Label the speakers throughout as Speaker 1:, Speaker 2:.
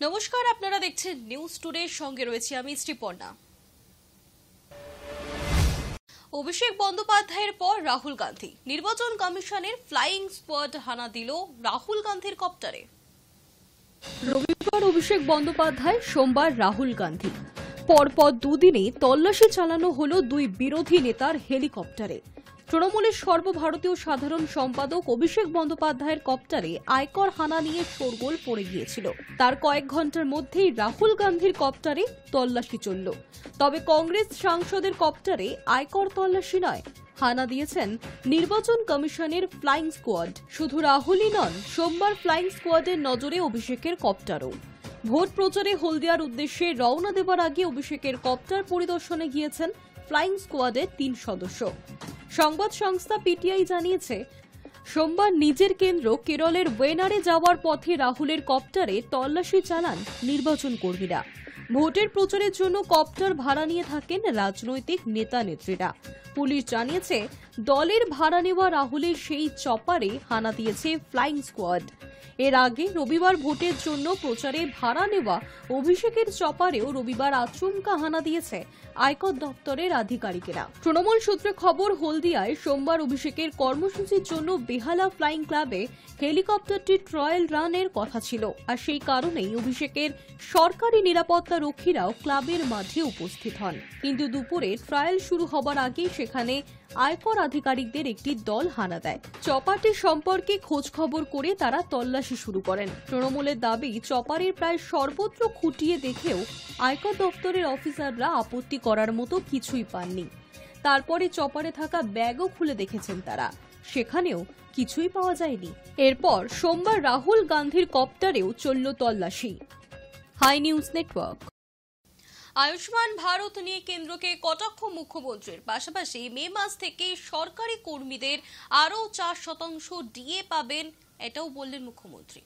Speaker 1: নমস্কার, আপনারা দেখছেন নিউজ টুডে, সঙ্গে রয়েছে আমি শ্রীপর্ণা। অভিষেক বন্দ্যোপাধ্যায়ের পর রাহুল গান্ধী, নির্বাচন কমিশনের ফ্লাইং স্কোয়াড হানা দিল রাহুল গান্ধীর কপ্টারে। রবিবার অভিষেক বন্দ্যোপাধ্যায়, সোমবার রাহুল গান্ধী, পরপর দুদিনে তল্লাশি চালানো হলো দুই বিরোধী নেতার হেলিকপ্টারে। তৃণমূলের সর্বভারতীয় সাধারণ সম্পাদক অভিষেক বন্দ্যোপাধ্যায়ের কপ্টারে আয়কর হানা নিয়ে শোরগোল পড়ে গিয়েছিল। তার কয়েক ঘন্টার মধ্যেই রাহুল গান্ধীর কপ্টারে তল্লাশি চলল। তবে কংগ্রেস সাংসদের কপ্টারে আয়কর তল্লাশি নয়, হানা দিয়েছেন নির্বাচন কমিশনের ফ্লাইং স্কোয়াড। শুধু রাহুলই নন, সোমবার ফ্লাইং স্কোয়াডের নজরে অভিষেকের কপ্টারও। ভোট প্রচারে হলদিয়ার উদ্দেশ্যে রওনা দেবার আগে অভিষেকের কপ্টার পরিদর্শনে গিয়েছেন ফ্লাইং স্কোয়াডের 3 সদস্য। সংবাদ সংস্থা পিটিআই জানিয়েছে, সোমবার নিজের কেন্দ্র কেরলের ওয়েনারে যাওয়ার পথে রাহুলের কপ্টারে তল্লাশি চালান নির্বাচন কর্মীরা। ভোটের প্রচারের জন্য কপ্টার ভাড়া নিয়ে থাকেন রাজনৈতিক নেতা নেত্রীরা। পুলিশ জানিয়েছে, দলের ভাড়া নেওয়া রাহুলের সেই চপারে হানা দিয়েছে ফ্লাইং স্কোয়াড। এর আগে রবিবার ভোটের জন্য প্রচারে ভাড়া নেওয়া অভিষেকের চপারেও রবিবার আচমকা হানা দিয়েছে আয়কর দপ্তরের আধিকারিকেরা। তৃণমূল সূত্রে খবর, হলদিয়ায় সোমবার অভিষেকের কর্মসূচির জন্য বেহালা ফ্লাইং ক্লাবে হেলিকপ্টারটি ট্রায়াল রানের কথা ছিল, আর সেই কারণেই অভিষেকের সরকারি নিরাপত্তা রক্ষীরাও ক্লাবের মাঝে উপস্থিত হন। কিন্তু দুপুরে ট্রায়াল শুরু হবার আগেই সেখানে আয়কর আধিকারিকদের একটি দল হানা দেয়। চপারটি সম্পর্কে খোঁজ খবর করে তারা তল্লাশি শুরু করেন। তৃণমূলের দাবি, চপারের প্রায় সর্বত্র খুঁটিয়ে দেখেও আয়কর দপ্তরের অফিসাররা আপত্তি করার মতো কিছুই পাননি। তারপরে চপারে থাকা ব্যাগও খুলে দেখেছেন তারা, সেখানেও কিছুই পাওয়া যায়নি। এরপর সোমবার রাহুল গান্ধীর কপ্টারেও চলল তল্লাশি। Hi News Network. Ayushman Bharat নিয়ে কেন্দ্রকে কটাক্ষ মুখ্যমন্ত্রীর, পাশাপাশি মে মাস থেকে সরকারি কর্মীদের আরও 4% ডিএ পাবেন, এটাও বললেন মুখ্যমন্ত্রী।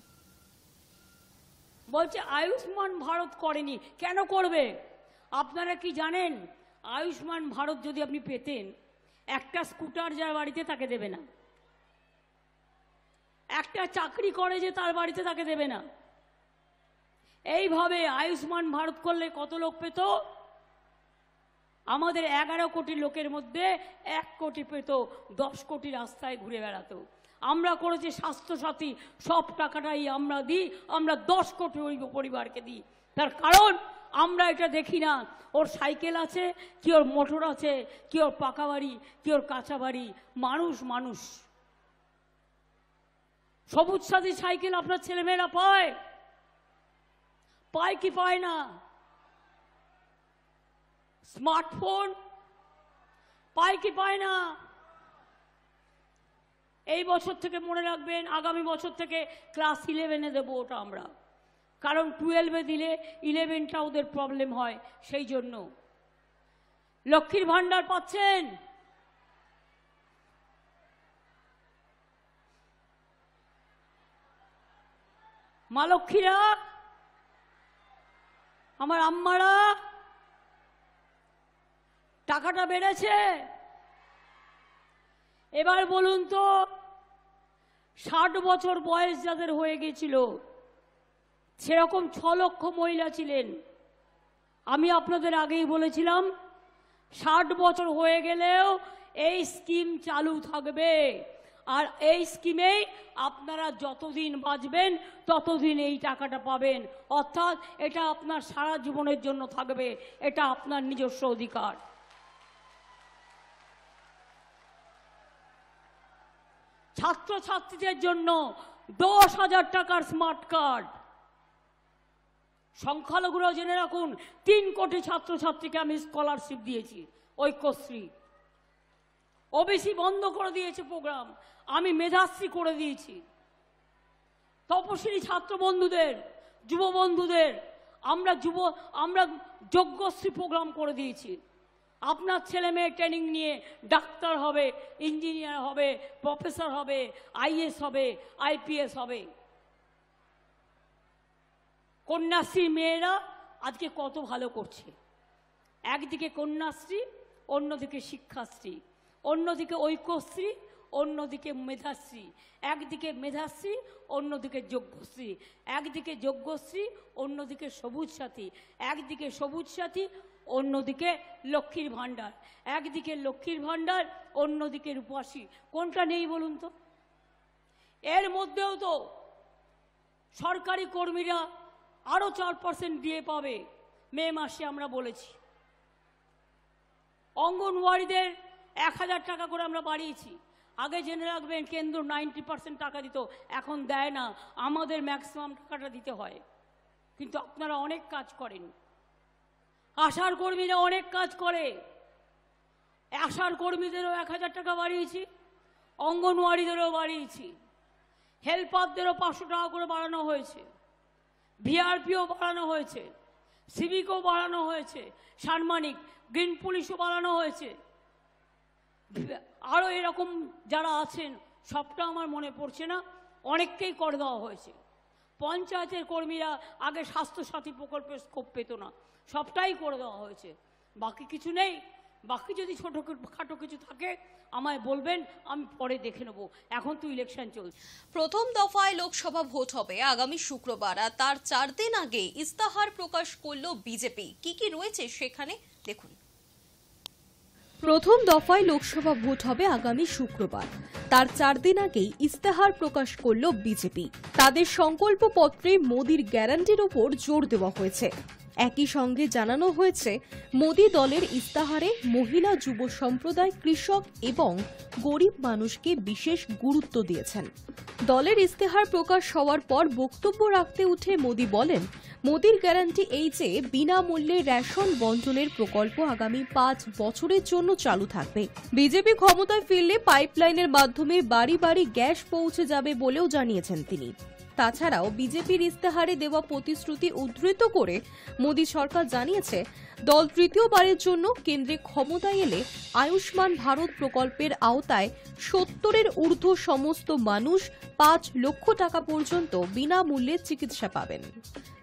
Speaker 2: বলছে আয়ুষ্মান ভারত করেনি, কেন করবে? আপনারা কি জানেন, আয়ুষ্মান ভারত যদি আপনি পেতেন, একটা স্কুটার যার বাড়িতে তাকে দেবে না, একটা চাকরি করে যে তার বাড়িতে তাকে দেবে না। এইভাবে আয়ুষ্মান ভারত করলে কত লোক পেত? আমাদের 11 কোটি লোকের মধ্যে 1 কোটি পেত, 10 কোটি রাস্তায় ঘুরে বেড়াতো। আমরা করেছি স্বাস্থ্যসাথী, সব টাকাটাই আমরা দিই, আমরা 10 কোটি ওই পরিবারকে দিই। তার কারণ আমরা এটা দেখি না ওর সাইকেল আছে কি, ওর মোটর আছে কি, ওর পাকা বাড়ি কি, ওর কাঁচা বাড়ি। মানুষ মানুষ। সবুজ সাথী সাইকেল আপনার ছেলেমেয়েরা পায় কি পায় না? স্মার্টফোন পায় কি পায় না? এই বছর থেকে মনে রাখবেন, আগামী বছর থেকে ক্লাস 11-এ দেবো ওটা আমরা, কারণ 12-এ দিলে 11টা ওদের প্রবলেম হয়, সেই জন্য। লক্ষ্মীর ভান্ডার পাচ্ছেন, মা লক্ষ্মীরা, আমার আম্মারা, টাকাটা বেড়েছে। এবার বলুন তো, 60 বছর বয়স যাদের হয়ে গেছিল, সেরকম 6 লক্ষ মহিলা ছিলেন। আমি আপনাদের আগেই বলেছিলাম, 60 বছর হয়ে গেলেও এই স্কিম চালু থাকবে, আর এই স্কিমেই আপনারা যতদিন বাঁচবেন ততদিন এই টাকাটা পাবেন। অর্থাৎ এটা আপনার সারা জীবনের জন্য থাকবে, এটা আপনার নিজস্ব অধিকার। ছাত্রছাত্রীদের জন্য 10,000 টাকার স্মার্ট কার্ড। সংখ্যালঘুরাও জেনে রাখুন, 3 কোটি ছাত্রছাত্রীকে আমি স্কলারশিপ দিয়েছি, ঐক্যশ্রী। ওবিসি বন্ধ করে দিয়েছে প্রোগ্রাম, আমি মেধাশ্রী করে দিয়েছি। তপশিলি ছাত্র বন্ধুদের, যুব বন্ধুদের আমরা যোগ্যশ্রী প্রোগ্রাম করে দিয়েছি। আপনার ছেলে মেয়ে ট্রেনিং নিয়ে ডাক্তার হবে, ইঞ্জিনিয়ার হবে, প্রফেসর হবে, আইএস হবে, আইপিএস হবে। কন্যাশ্রী মেয়েরা আজকে কত ভালো করছে। একদিকে কন্যাশ্রী, অন্যদিকে শিক্ষাশ্রী, অন্যদিকে ঐক্যশ্রী, অন্যদিকে মেধাশ্রী, একদিকে মেধাশ্রী অন্যদিকে যোগ্যশ্রী, একদিকে যোগ্যশ্রী অন্যদিকে সবুজ সাথী, একদিকে সবুজ সাথী অন্যদিকে লক্ষ্মীর ভাণ্ডার, একদিকে লক্ষ্মীর ভাণ্ডার অন্যদিকে রূপশ্রী। কোনটা নেই বলুন তো? এর মধ্যেও তো সরকারি কর্মীরা আরো 4% দিয়ে পাবে মে মাসে, আমরা বলেছি। অঙ্গনওয়াড়িদের 1000 টাকা করে আমরা বাড়িয়েছি। আগে জেনে রাখবেন, কেন্দ্র 90% টাকা দিত, এখন দেয় না, আমাদের ম্যাক্সিমাম টাকাটা দিতে হয়। কিন্তু আপনারা অনেক কাজ করেন, আশার কর্মীরা অনেক কাজ করে, আশার কর্মীদেরও 1000 টাকা বাড়িয়েছি, অঙ্গনওয়াড়িদেরও বাড়িয়েছি, হেল্পারদেরও 500 টাকা করে বাড়ানো হয়েছে, ভিআরপিও বাড়ানো হয়েছে, সিভিকও বাড়ানো হয়েছে, সাম্মানিক গ্রিন পুলিশও বাড়ানো হয়েছে, আরও এরকম যারা আছেন সবটা আমার মনে পড়ছে না, অনেককেই করে দেওয়া হয়েছে। পঞ্চায়েতের কর্মীরা আগে স্বাস্থ্যসাথী প্রকল্পের স্কোপ পেত না, সবটাই করে দেওয়া হয়েছে। বাকি কিছু নেই, বাকি যদি ছোটখাটো কিছু থাকে আমায় বলবেন, আমি পরে দেখে নেব। এখন তো ইলেকশন চলছে।
Speaker 1: প্রথম দফায় লোকসভা ভোট হবে আগামী শুক্রবার, আর তার 4 দিন আগে ইস্তাহার প্রকাশ করলো বিজেপি। কি কি রয়েছে সেখানে দেখুন। প্রথম দফায় লোকসভা ভোট হবে আগামী শুক্রবার, তার 4 দিন আগেই ইস্তাহার প্রকাশ করল বিজেপি। তাদের সংকল্প পত্রে মোদির গ্যারান্টির উপর জোর দেওয়া হয়েছে। একই সঙ্গে জানানো হয়েছে, মোদি দলের ইস্তাহারে মহিলা, যুব সম্প্রদায়, কৃষক এবং গরিব মানুষকে বিশেষ গুরুত্ব দিয়েছেন। দলের ইস্তেহার প্রকাশ হওয়ার পর বক্তব্য রাখতে উঠে মোদি বলেন, মোদির গ্যারান্টি এই যে বিনামূল্যে রেশন বন্টনের প্রকল্প আগামী 5 বছরের জন্য চালু থাকবে। বিজেপি ক্ষমতায় ফিরলে পাইপলাইনের মাধ্যমে বাড়ি বাড়ি গ্যাস পৌঁছে যাবে বলেও জানিয়েছেন তিনি। তাছাড়াও বিজেপির ইস্তেহারে দেওয়া প্রতিশ্রুতি উদ্ধৃত করে মোদি সরকার জানিয়েছে, দল তৃতীয়বারের জন্য কেন্দ্রে ক্ষমতায় এলে আয়ুষ্মান ভারত প্রকল্পের আওতায় 70-এর ঊর্ধ্ব সমস্ত মানুষ 5 লক্ষ টাকা পর্যন্ত বিনামূল্যে চিকিৎসা পাবেন।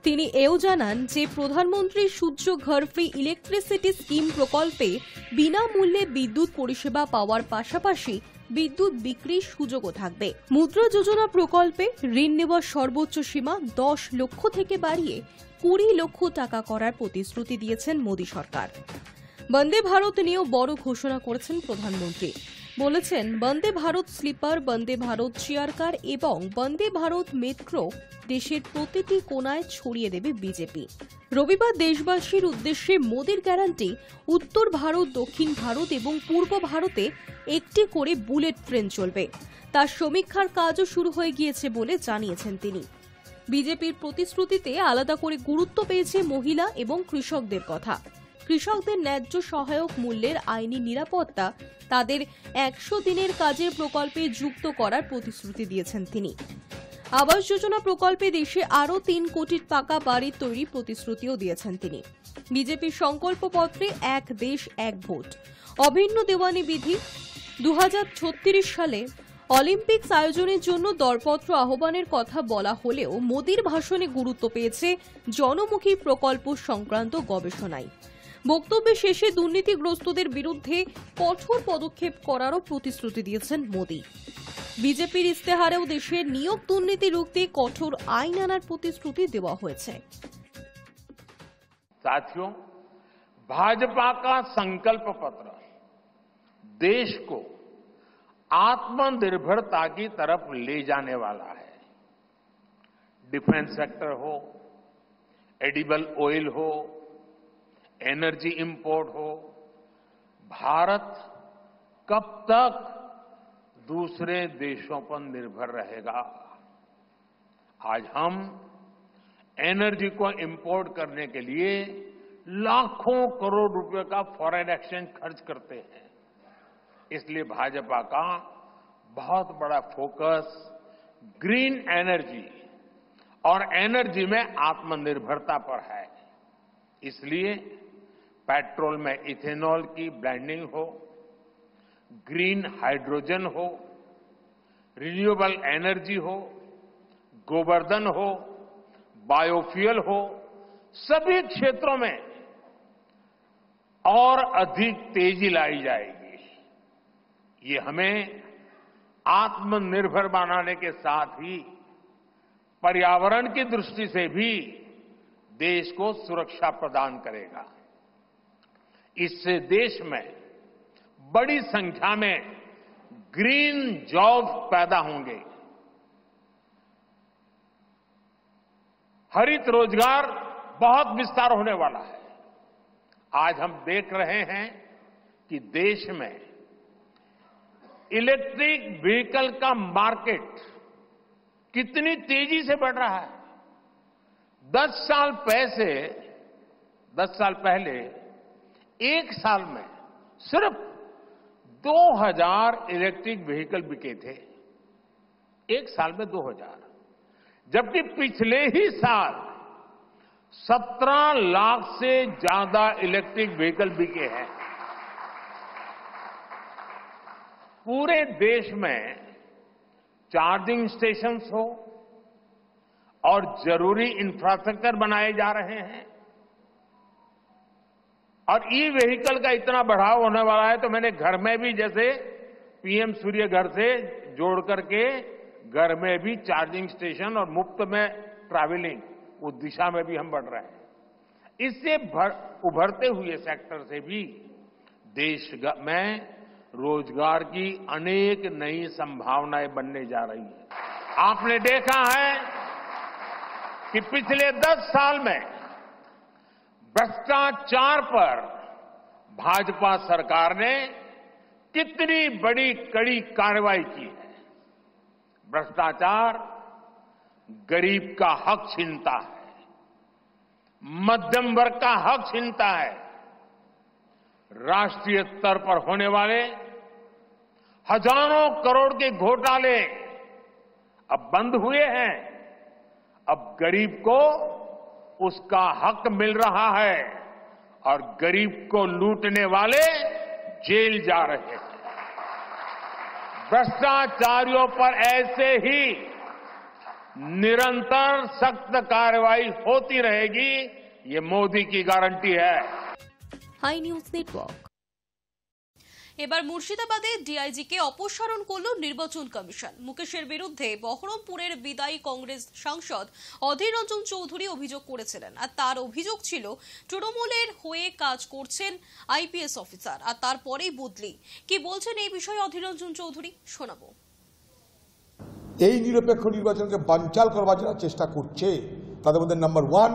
Speaker 1: তিনি এও জানান যে প্রধানমন্ত্রী সূর্য ঘর ফ্রি ইলেকট্রিসিটি স্কিম প্রকল্পে বিনামূল্যে বিদ্যুৎ পরিষেবা পাওয়ার পাশাপাশি বিদ্যুৎ বিক্রির সুযোগও থাকবে। মুদ্রা যোজনা প্রকল্পে ঋণ নেওয়ার সর্বোচ্চ সীমা 10 লক্ষ থেকে বাড়িয়ে 20 লক্ষ টাকা করার প্রতিশ্রুতি দিয়েছেন মোদী সরকার। বন্দে ভারত নিয়েও বড় ঘোষণা করেছেন প্রধানমন্ত্রী। বলেছেন, বন্দে ভারত স্লিপার, বন্দে ভারত চেয়ারকার এবং বন্দে ভারত মেট্রো দেশের প্রতিটি কোণায় ছড়িয়ে দেবে বিজেপি। রবিবার দেশবাসীর উদ্দেশ্যে মোদির গ্যারান্টি, উত্তর ভারত, দক্ষিণ ভারত এবং পূর্ব ভারতে একটি করে বুলেট ট্রেন চলবে। তার সমীক্ষার কাজও শুরু হয়ে গিয়েছে বলে জানিয়েছেন তিনি। বিজেপির প্রতিশ্রুতিতে আলাদা করে গুরুত্ব পেয়েছে মহিলা এবং কৃষকদের কথা। কৃষকদের ন্যায্য সহায়ক মূল্যের আইনি নিরাপত্তা, তাদের 100 দিনের কাজের প্রকল্পে যুক্ত করার প্রতিশ্রুতি দিয়েছেন তিনি। আবাস যোজনা প্রকল্পে দেশে আরও 3 কোটি পাকা বাড়ি তৈরির প্রতিশ্রুতিও দিয়েছেন তিনি। বিজেপির সংকল্পপত্রে এক দেশ এক ভোট, অভিন্ন দেওয়ানি বিধি, 2036 সালে অলিম্পিক্স আয়োজনের জন্য দরপত্র আহ্বানের কথা বলা হলেও মোদির ভাষণে গুরুত্ব পেয়েছে জনমুখী প্রকল্প সংক্রান্ত গবেষণায়। বক্তব্যে শেষে দুর্নীতিগ্রস্তদের বিরুদ্ধে কঠোর পদক্ষেপ করারও প্রতিশ্রুতি দিয়েছেন মোদি। বিজেপির ইস্তেহারেও দেশের নিয়োগ দুর্নীতি রুখতে কঠোর আইন আনার প্রতিশ্রুতি দেওয়া হয়েছে।
Speaker 3: साथियों, भाजपा का संकल्प पत्र देश को आत्मनिर्भरता की तरफ ले जाने वाला है। डिफेंस सेक्टर हो, एडिबल ऑयल हो, एनर्जी इंपोर्ट हो, भारत कब तक दूसरे देशों पर निर्भर रहेगा? आज हम एनर्जी को इंपोर्ट करने के लिए लाखों करोड़ रुपए का फॉरेन एक्सचेंज खर्च करते हैं। इसलिए भाजपा का बहुत बड़ा फोकस ग्रीन एनर्जी और एनर्जी में आत्मनिर्भरता पर है। इसलिए पेट्रोल में इथेनॉल की ब्लेंडिंग हो, ग्रीन हाइड्रोजन हो, रिन्यूएबल एनर्जी हो, गोवर्धन हो, बायोफ्यूल हो, सभी क्षेत्रों में और अधिक तेजी लाई जाएगी। ये हमें आत्मनिर्भर बनाने के साथ ही पर्यावरण की दृष्टि से भी देश को सुरक्षा प्रदान करेगा। इससे देश में बड़ी संख्या में ग्रीन जॉब्स पैदा होंगे, हरित रोजगार बहुत विस्तार होने वाला है। आज हम देख रहे हैं कि देश में इलेक्ट्रिक व्हीकल का मार्केट कितनी तेजी से बढ़ रहा है। 10 साल पहले एक साल में सिर्फ 2000 इलेक्ट्रिक व्हीकल बिके थे, एक साल में 2000, जबकि पिछले ही साल 17 लाख से ज्यादा इलेक्ट्रिक व्हीकल बिके हैं। पूरे देश में चार्जिंग स्टेशंस हो और जरूरी इंफ्रास्ट्रक्चर बनाए जा रहे हैं और ई व्हीकल का इतना बढ़ाव होने वाला है, तो मैंने घर में भी जैसे पीएम सूर्य घर से जोड़ करके घर में भी चार्जिंग स्टेशन और मुफ्त में ट्रैवलिंग, उस दिशा में भी हम बढ़ रहे हैं। इससे उभरते हुए सेक्टर से भी देश में रोजगार की अनेक नई संभावनाएं बनने जा रही है। आपने देखा है कि पिछले 10 साल में भ्रष्टाचार पर भाजपा सरकार ने कितनी बड़ी कड़ी कार्रवाई की है। भ्रष्टाचार गरीब का हक छीनता है, मध्यम वर्ग का हक छीनता है। राष्ट्रीय स्तर पर होने वाले हजारों करोड़ के घोटाले अब बंद हुए हैं। अब गरीब को उसका हक मिल रहा है और गरीब को लूटने वाले जेल जा रहे हैं। भ्रष्टाचारियों पर ऐसे ही निरंतर सख्त कार्रवाई होती रहेगी, ये मोदी की गारंटी है।
Speaker 1: Hi News Network. এবার মুর্শিদাবাদে ডিআইজিকে অপসারণ করল নির্বাচন কমিশন। মুকেশের বিরুদ্ধে বহরমপুরের বিদায়ী কংগ্রেস সাংসদ অধীর রঞ্জন চৌধুরী অভিযোগ করেছিলেন, আর তার অভিযোগ ছিল তৃণমূলের হয়ে কাজ করছেন আইপিএস অফিসার, আর তারপরেই বদলি। কি বলছেন এই বিষয়ে অধীর রঞ্জন চৌধুরী, শোনাবো।
Speaker 4: এই নিরপেক্ষ নির্বাচনকে বানচাল করবার যারা চেষ্টা করছে তাদের মধ্যে নাম্বার 1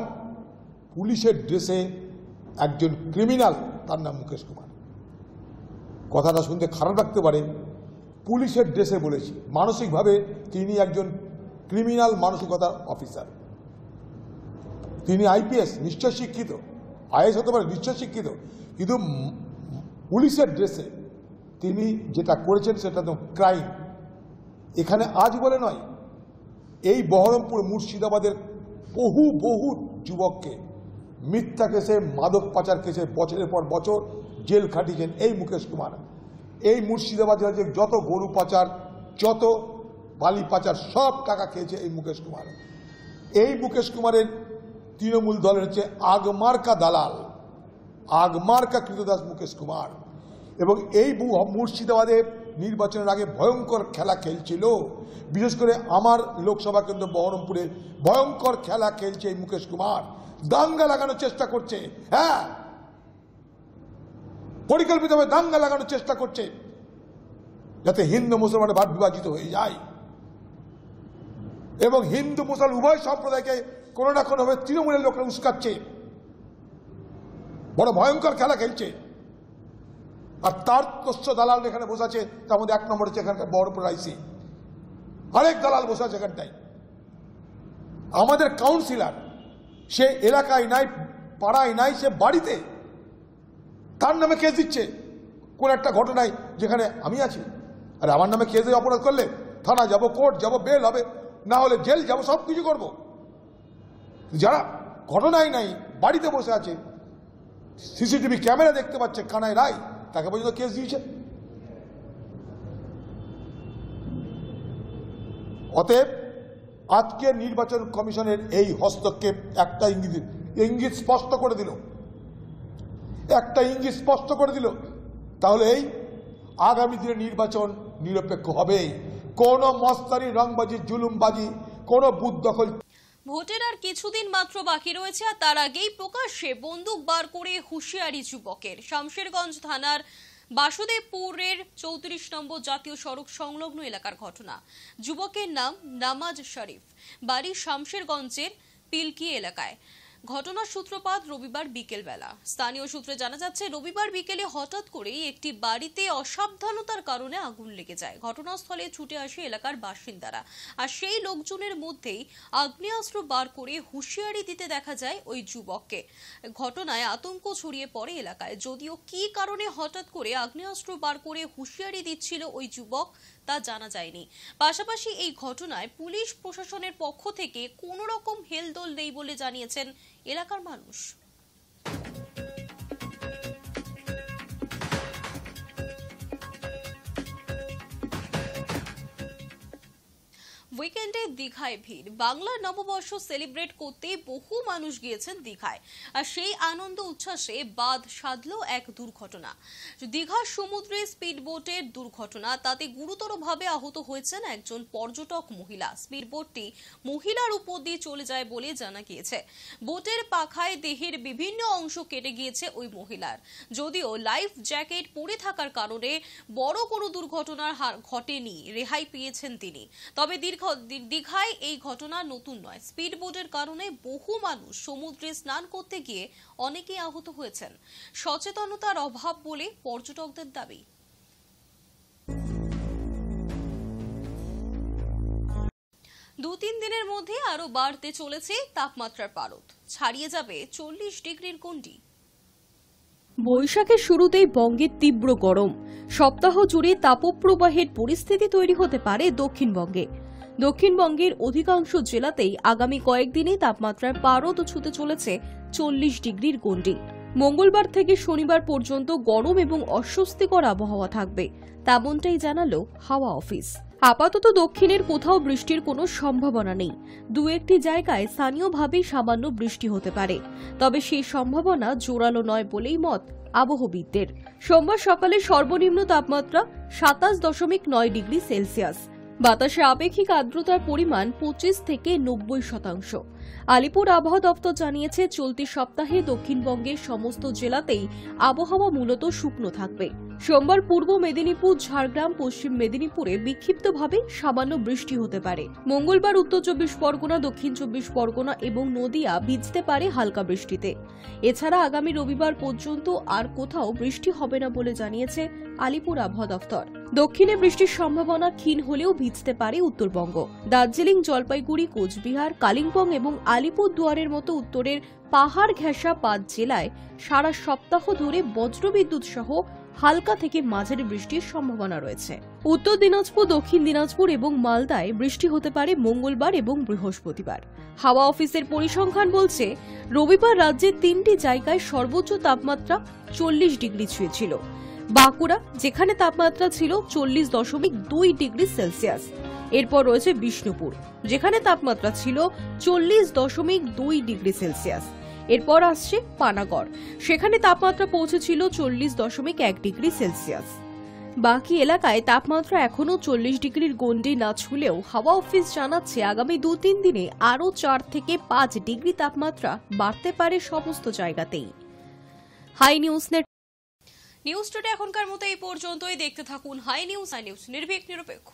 Speaker 4: পুলিশের ড্রেসে একজন ক্রিমিনাল, তার নাম মুকেশ কুমার। কথাটা শুনতে খারাপ লাগতে পারে, পুলিশের ড্রেসে বলেছি, মানসিকভাবে তিনি একজন ক্রিমিনাল মানসিকতার অফিসার। তিনি আইপিএস নিশ্চয় শিক্ষিত, আইএস হতে পারে নিশ্চয় শিক্ষিত, কিন্তু পুলিশের ড্রেসে তিনি যেটা করেছেন সেটা তো ক্রাইম। এখানে আজ বলে নয়, এই বহরমপুর মুর্শিদাবাদের বহু বহু যুবককে মিথ্যা কেসে, মাদক পাচার কেসে বছরের পর বছর জেল খাটিয়েছেন এই মুকেশ কুমার। এই মুর্শিদাবাদ জেলার যত গরু পাচার, যত বালি পাচার, সব টাকা খেয়েছে এই মুকেশ কুমার। এই মুকেশ কুমারের তৃণমূল দলের হচ্ছে আগমার্কা দালাল, আগমার্কা কৃতদাস মুকেশ কুমার। এবং এই মুর্শিদাবাদে নির্বাচনের আগে ভয়ঙ্কর খেলা খেলছিল, বিশেষ করে আমার লোকসভা কেন্দ্র বহরমপুরে ভয়ঙ্কর খেলা খেলছে এই মুকেশ কুমার। দাঙ্গা লাগানোর চেষ্টা করছে, হ্যাঁ, পরিকল্পিতভাবে দাঙ্গা লাগানোর চেষ্টা করছে যাতে হিন্দু মুসলমানের ভাগ বিভাজিত হয়ে যায় এবং হিন্দু মুসলমান উভয় সম্প্রদায়কে কোনো না কোনোভাবে তৃণমূলের লোকরা উস্কাচ্ছে, বড় ভয়ঙ্কর খেলা খেলছে। আর তার তস্য দালাল এখানে বসে আছে, তার মধ্যে 1 নম্বর হচ্ছে এখানকার বহরমপুর আইসি, আরেক দালাল বসে আছে এখানটায়। আমাদের কাউন্সিলর সে এলাকায় নাই, পাড়ায় নাই, সে বাড়িতে, তার নামে কেস দিচ্ছে কোন একটা ঘটনায় যেখানে আমি আছি। আর আমার নামে কেস দিয়ে অপরাধ করলে থানা যাব, কোর্ট যাব, বেল হবে, না হলে জেল যাব, সব কিছু করবো। যারা ঘটনাই নাই, বাড়িতে বসে আছে, সিসিটিভি ক্যামেরা দেখতে পাচ্ছে কানায় রায়, তাকে পর্যন্ত কেস দিয়েছে। অতএব আজকে নির্বাচন কমিশনের এই হস্তক্ষেপ একটা ইঙ্গিত স্পষ্ট করে দিল, একটা ইঙ্গিত স্পষ্ট করে দিল, তাহলে এই আগামী দিনে নির্বাচন নিরপেক্ষ হবে। কোনো মস্তানি, রংবাজি, জুলুমবাজি, কোনো বুথ দখল।
Speaker 1: ভোটের আর কিছুদিন মাত্র বাকি রয়েছে, আর তার আগেই প্রকাশ্যে বন্দুক বার করে হুঁশিয়ারি যুবকের। শামশেরগঞ্জ থানার বাসুদেবপুরের 34 নম্বর জাতীয় সড়ক সংলগ্ন এলাকার ঘটনা। যুবকের নাম নামাজ শরীফ, বাড়ি শামশেরগঞ্জের পিলকি এলাকায়। ঘটনার সূত্রপাত রবিবার বিকেল বেলা। স্থানীয় সূত্রে জানা যাচ্ছে, রবিবার বিকেলে হঠাৎ করেই একটি বাড়িতে অসাবধানতার কারণে আগুন লেগে যায়। ঘটনাস্থলে ছুটে আসে এলাকার বাসিন্দারা, আর সেই লোকজনের মধ্যেই আগ্নেয়াস্ত্র বার করে হুঁশিয়ারি দিতে দেখা যায় ওই যুবককে। ঘটনায় আতঙ্ক ছড়িয়ে পড়ে এলাকায়। যদিও কী কারণে হঠাৎ করে আগ্নেয়াস্ত্র বার করে হুঁশিয়ারি দিচ্ছিল ওই যুবক তা জানা যায়নি। পাশাপাশি এই ঘটনায় পুলিশ প্রশাসনের পক্ষ থেকে কোনো রকম হেলদোল নেই বলে জানিয়েছেন এলাকার মানুষ। উইকেন্ডে দীঘায় ভিড়। বাংলা নববর্ষ সেলিব্রেট করতে বহু মানুষ গিয়েছেন দীঘায়, আর সেই আনন্দ উচ্ছ্বাসে বাদ সাধল এক দুর্ঘটনা। দীঘার সমুদ্রে স্পিডবোটের দুর্ঘটনা, তাতে গুরুতরভাবে আহত হয়েছেন একজন পর্যটক মহিলা। স্পিডবোটটি মহিলার উপর দিয়ে চলে যায় বলে জানা গিয়েছে। বোটের পাখায় দেহের বিভিন্ন অংশ কেটে গিয়েছে ওই মহিলার। যদিও লাইফ জ্যাকেট পরে থাকার কারণে বড় কোনো দুর্ঘটনার ঘটেনি, রেহাই পেয়েছেন তিনি। তবে দীঘায় এই ঘটনা নতুন নয়। স্পিডবোটের কারণে বহু মানুষ সমুদ্রে স্নান করতে গিয়ে অনেকেই আহত হয়েছেন। সচেতনতার অভাব বলে পর্যটকদের দাবি। দু-তিন দিনের মধ্যে আরো বাড়তে চলেছে তাপমাত্রার পারদ, ছাড়িয়ে যাবে 40 ডিগ্রির গণ্ডি।
Speaker 5: বৈশাখের শুরুতেই বঙ্গের তীব্র গরম। সপ্তাহ জুড়ে তাপপ্রবাহের পরিস্থিতি তৈরি হতে পারে দক্ষিণবঙ্গে। দক্ষিণবঙ্গের অধিকাংশ জেলাতেই আগামী কয়েকদিনে তাপমাত্রার পারদ ছুঁতে চলেছে 40 ডিগ্রির গণ্ডি। মঙ্গলবার থেকে শনিবার পর্যন্ত গরম এবং অস্বস্তিকর আবহাওয়া থাকবে, তেমনটাই জানালো হাওয়া অফিস। আপাতত দক্ষিণের কোথাও বৃষ্টির কোনো সম্ভাবনা নেই। দু একটি জায়গায় স্থানীয়ভাবে সামান্য বৃষ্টি হতে পারে, তবে সেই সম্ভাবনা জোরালো নয় বলেই মত আবহবিদদের। সোমবার সকালে সর্বনিম্ন তাপমাত্রা 27.9 ডিগ্রি সেলসিয়াস। বাতাসে আপেক্ষিক আর্দ্রতার পরিমাণ 25 থেকে 90%। আলিপুর আবহাওয়া দপ্তর জানিয়েছে, চলতি সপ্তাহে দক্ষিণবঙ্গের সমস্ত জেলাতেই আবহাওয়া মূলত শুকনো থাকবে। সোমবার পূর্ব মেদিনীপুর, ঝাড়গ্রাম, পশ্চিম মেদিনীপুরে বিক্ষিপ্তভাবে সামান্য বৃষ্টি হতে পারে। মঙ্গলবার উত্তর 24 পরগনা, দক্ষিণ 24 পরগনা এবং নদিয়া ভিজতে পারে হালকা বৃষ্টিতে। এছাড়া আগামী রবিবার পর্যন্ত আর কোথাও বৃষ্টি হবে না বলে জানিয়েছে আলিপুর আবহাওয়া দপ্তর। দক্ষিণে বৃষ্টির সম্ভাবনা ক্ষীণ হলেও ভিজতে পারে উত্তরবঙ্গ। দার্জিলিং, জলপাইগুড়ি, কোচবিহার, কালিম্পং এবং আলিপুরদুয়ারের মতো উত্তরের পাহাড় ঘেঁষা 5 জেলায় সারা সপ্তাহ ধরে বজ্রবিদ্যুৎ সহ হালকা থেকে মাঝারি বৃষ্টির সম্ভাবনা রয়েছে। উত্তর দিনাজপুর, দক্ষিণ দিনাজপুর এবং মালদায় বৃষ্টি হতে পারে মঙ্গলবার এবং বৃহস্পতিবার। হাওয়া অফিসের পরিসংখ্যান বলছে, রবিবার রাজ্যের 3টি জায়গায় সর্বোচ্চ তাপমাত্রা 40 ডিগ্রি ছুঁয়েছিল। বাঁকুড়া, যেখানে তাপমাত্রা ছিল 40.2 ডিগ্রি সেলসিয়াস। এরপর রয়েছে বিষ্ণুপুর, যেখানে তাপমাত্রা ছিল 40.2 ডিগ্রি সেলসিয়াস। এরপর আসছে পানাগড়, সেখানে তাপমাত্রা পৌঁছেছিল 40.1 ডিগ্রি সেলসিয়াস। বাকি এলাকায় তাপমাত্রা এখনও 40 ডিগ্রির গণ্ডি না ছুঁলেও হাওয়া অফিস জানাচ্ছে, আগামী 2-3 দিনে আরও 4 থেকে 5 ডিগ্রি তাপমাত্রা বাড়তে পারে সমস্ত জায়গাতেই। Hi News Net
Speaker 1: News Today এখনকার মতো এই পর্যন্তই। দেখতে থাকুন হাই নিউজ, নির্ভীক নিরপেক্ষ।